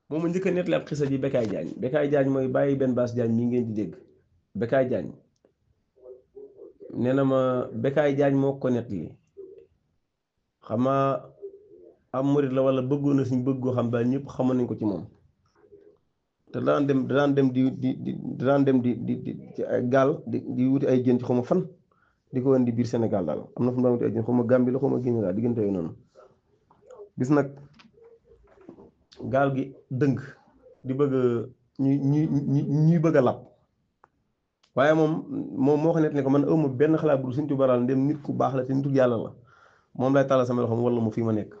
moom a njëkk a nettali ab xisa ji Bécaye Diagne Bécaye Diagne mooy bàyyi benn baas Diagne mi ngeen di dégg Bécaye Diagne nee na ma Bécaye Diagne moo ko nettali xamaa am murit la wala bëggoon na suñ bëgg goo xam daal ñëpp xamoon nañ ko ci moom te daan dem di ci ay gaal di wuti ay jën ci xaw ma fan di ko indi biir Sénégal daal am na fu mu daan wuti ay jën xaw ma Gambie la xaw ma Guinée daal diggante yooyu noonu bis nag gaal gi dëng di bëgg ñuy bëgg a lab waaye moom moo ko nekk ne ko man awma benn xalaat bu Sëñ Tuubaa daal ndem nit ku baax la te nitu yàlla la moom lay tàllal sama loxo wala mu fii ma nekk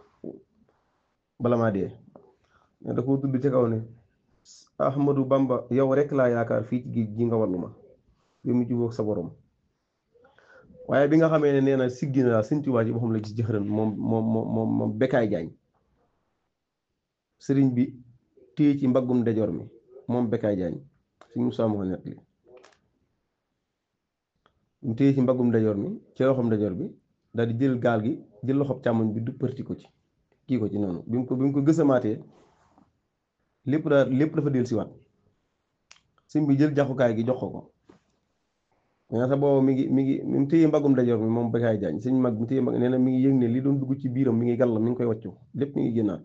bala maa dee da ko tudd ci kaw ne Ahmadou Bamba yow rek laa yaakaar fii ci géej gi nga wallu ma yow mi jubóog sa borom waaye bi nga xamee ne nee na siggi na daal Sëñ Tuubaa ci boppam la gis jëxërën moom Bécaye Diagne sëriñ bi téye ci mbaggum ndejoor mi moom Bécaye Diagne Sëñ Musaa moo ko nettali mu téye ci mbaggum ndejoor mi ci loxoom ndejoor bi daal di jël gaal gi jël loxoom càmmoñ bi du përti ko ci kii ko ci noonu bi mu ko gësamaatee lépp dafa dellu siwaat sëñ bi jël jaxukaay gi jox ko nee na sax boobu mi ngi téye mbaggum ndejoor mi moom Bécaye Diagne sëñ mag mi téye mbagg nee na mi ngi yëg ne li doon dugg ci biiram mi ngi gàllam mi ngi koy wàccu lépp mi ngi génnaat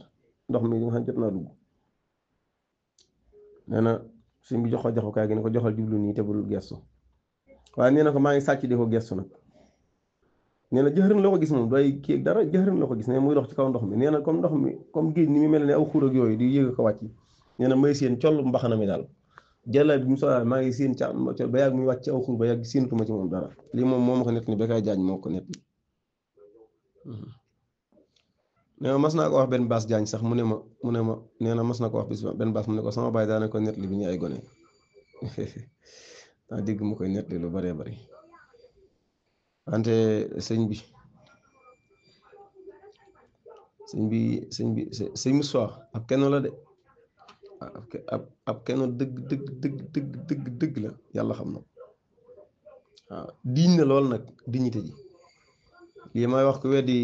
ndox mi nga xam jot naa dugg nee na sëñ bi jox ko jaxukaay gi ne ko joxal jublu nii te bul gestu waaye nee na ko maa ngi sàcc di ko gestu nag nee na jëxërën la ko gis moom doy kii dara jëxërën la ko gis ne muy dox ci kaw ndox mi nee na comme ndox mi comme géej ni mu mel ne aw xuur ak yooyu di yëg ko wàcc nee na may seen collu mbaxana mi daal jëla bi mu soxlaa maa ngi seen ca ba yàgg muy wàcc ci aw xuur ba yàgg séenatuma ci moom dara lii moom moo ma ko nett ni Bécaye Diagne moo ko nett nee na mas naa ko wax benn baas Diagne sax mu ne ma nee na mas na ko wax bis benn baas mu ne ko sama baay daana ko nett li bi ñu ay gone daa dégg mu koy nett li lu baree bari wante sëñ Moussa ab kenn la de ab kenn dëgg la yàlla xam na waaw diñ na lool nag dignité ji lii may wax ko weddi